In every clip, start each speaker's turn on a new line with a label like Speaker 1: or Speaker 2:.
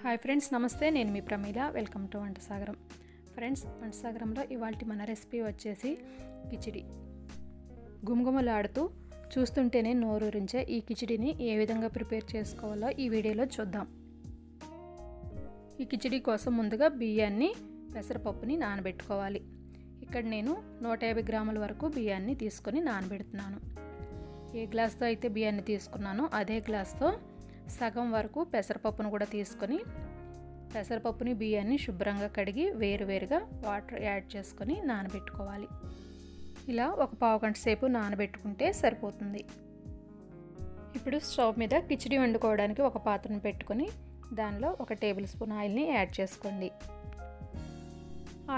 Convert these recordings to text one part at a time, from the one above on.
Speaker 1: Hi friends, నమస్తే. నేను మీ Pramila. Welcome to వంట సాగరం. ఫ్రెండ్స్, వంట సాగరంలో ఇవాల్టి మన రెసిపీ వచ్చేసి కిచిడి. గుమగుమలాడుతూ చూస్తుంటేనే నోరూరించే ఈ కిచిడిని ఏ విధంగా ప్రిపేర్ చేసుకోవాలో ఈ వీడియోలో చూద్దాం. ఈ కిచిడి కోసం ముందుగా బియ్యాన్ని, పెసరపప్పుని నానబెట్టుకోవాలి. ఇక్కడ నేను 150 గ్రాముల వరకు బియ్యాన్ని తీసుకొని నానబెడుతున్నాను. ఏ గ్లాస్తో అయితే బియ్యాన్ని తీసుకున్నానో అదే గ్లాస్తో సగం వరకు పెసరపప్పును కూడా తీసుకొని పెసరపప్పుని, బియ్యాన్ని శుభ్రంగా కడిగి వేరువేరుగా వాటర్ యాడ్ చేసుకొని నానబెట్టుకోవాలి. ఇలా ఒక పావు గంట సేపు నానబెట్టుకుంటే సరిపోతుంది. ఇప్పుడు స్టవ్ మీద కిచిడి వండుకోవడానికి ఒక పాత్రను పెట్టుకొని దానిలో 1 టేబుల్ స్పూన్ ఆయిల్ని యాడ్ చేసుకోండి.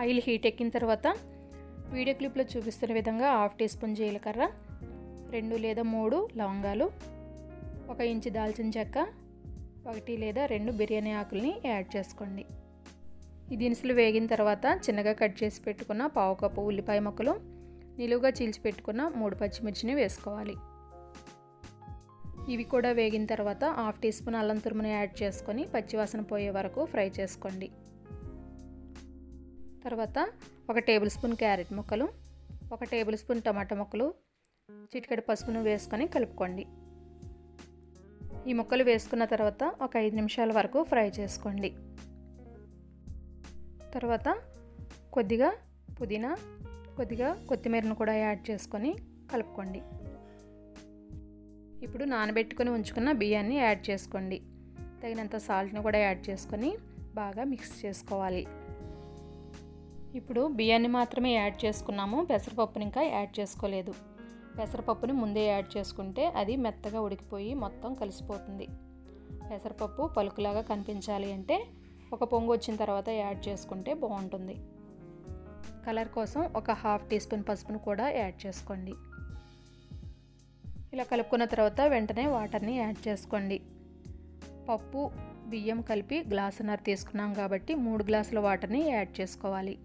Speaker 1: ఆయిల్ హీట్ ఎక్కిన తర్వాత వీడియో క్లిప్లో చూపిస్తున్న విధంగా 1/2 టీ స్పూన్ జీలకర్ర, 2 లేదా 3 లవంగాలు, 1 ఇంచు దాల్చిన చెక్క, 1 లేదా 2 బిర్యానీ ఆకుల్ని యాడ్ చేసుకోండి. ఈ దినుసులు వేగిన తర్వాత చిన్నగా కట్ చేసి పెట్టుకున్న పావు కప్పు ఉల్లిపాయ ముక్కలు, నిలువుగా చీల్చి పెట్టుకున్న 3 పచ్చిమిర్చిని వేసుకోవాలి. ఇవి కూడా వేగిన తర్వాత 1/2 టీ స్పూన్ అల్లం తురుమును యాడ్ చేసుకొని పచ్చివాసన పోయే వరకు ఫ్రై చేసుకోండి. తర్వాత 1 టేబుల్ స్పూన్ క్యారెట్ ముక్కలు, 1 టేబుల్ స్పూన్ టమాటా ముక్కలు, చిటికెడు పసుపును వేసుకొని కలుపుకోండి. ఈ ముక్కలు వేసుకున్న తర్వాత ఒక 5 నిమిషాల వరకు ఫ్రై చేసుకోండి. తర్వాత కొద్దిగా పుదీనా, కొద్దిగా కొత్తిమీరను కూడా యాడ్ చేసుకొని కలుపుకోండి. ఇప్పుడు నానబెట్టుకొని ఉంచుకున్న బియ్యాన్ని యాడ్ చేసుకోండి. తగినంత సాల్ట్ని కూడా యాడ్ చేసుకొని బాగా మిక్స్ చేసుకోవాలి. ఇప్పుడు బియ్యాన్ని మాత్రమే యాడ్ చేసుకున్నాము, పెసరపప్పుని ఇంకా యాడ్ చేసుకోలేదు. పెసరపప్పుని ముందే యాడ్ చేసుకుంటే అది మెత్తగా ఉడికిపోయి మొత్తం కలిసిపోతుంది. పెసరపప్పు పలుకులాగా కనిపించాలి అంటే ఒక పొంగు వచ్చిన తర్వాత యాడ్ చేసుకుంటే బాగుంటుంది. కలర్ కోసం ఒక 1/2 టీ స్పూన్ పసుపును కూడా యాడ్ చేసుకోండి. ఇలా కలుపుకున్న తర్వాత వెంటనే వాటర్ని యాడ్ చేసుకోండి. పప్పు, బియ్యం కలిపి గ్లాసున్నర తీసుకున్నాం కాబట్టి 3 గ్లాసుల వాటర్ని యాడ్ చేసుకోవాలి.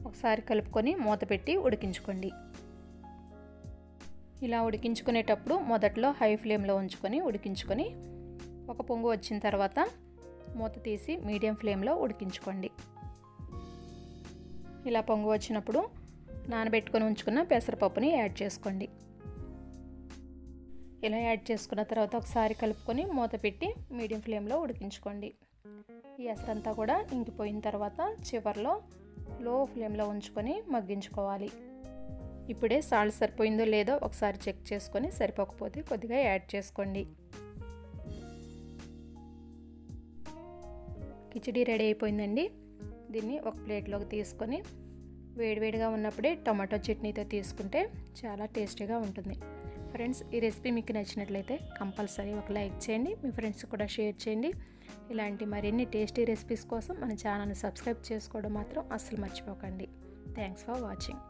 Speaker 1: ఒకసారి కలుపుకొని మూత పెట్టి ఉడికించుకోండి. ఇలా ఉడికించుకునేటప్పుడు మొదట్లో హై ఫ్లేమ్లో ఉంచుకొని ఉడికించుకొని ఒక పొంగు వచ్చిన తర్వాత మూత తీసి మీడియం ఫ్లేమ్లో ఉడికించుకోండి. ఇలా పొంగు వచ్చినప్పుడు నానబెట్టుకొని ఉంచుకున్న పెసరపప్పుని యాడ్ చేసుకోండి. ఇలా యాడ్ చేసుకున్న తర్వాత ఒకసారి కలుపుకొని మూత పెట్టి మీడియం ఫ్లేమ్లో ఉడికించుకోండి. ఈ ఎసరంతా కూడా ఇంకిపోయిన తర్వాత చివర్లో లో ఫ్లేమ్లో ఉంచుకొని మగ్గించుకోవాలి. ఇప్పుడే సాల్ట్ సరిపోయిందో లేదో ఒకసారి చెక్ చేసుకొని సరిపోకపోతే కొద్దిగా యాడ్ చేసుకోండి. కిచిడి రెడీ అయిపోయిందండి. దీన్ని ఒక ప్లేట్లోకి తీసుకొని వేడివేడిగా ఉన్నప్పుడే టమాటో చట్నీతో తీసుకుంటే చాలా టేస్టీగా ఉంటుంది. ఫ్రెండ్స్, ఈ రెసిపీ మీకు నచ్చినట్లయితే కంపల్సరీ ఒక లైక్ చేయండి, మీ ఫ్రెండ్స్ కూడా షేర్ చేయండి. ఇలాంటి మరిన్ని టేస్టీ రెసిపీస్ కోసం మన ఛానల్ని సబ్స్క్రైబ్ చేసుకోవడం మాత్రం అస్సలు మర్చిపోకండి. Thanks for watching.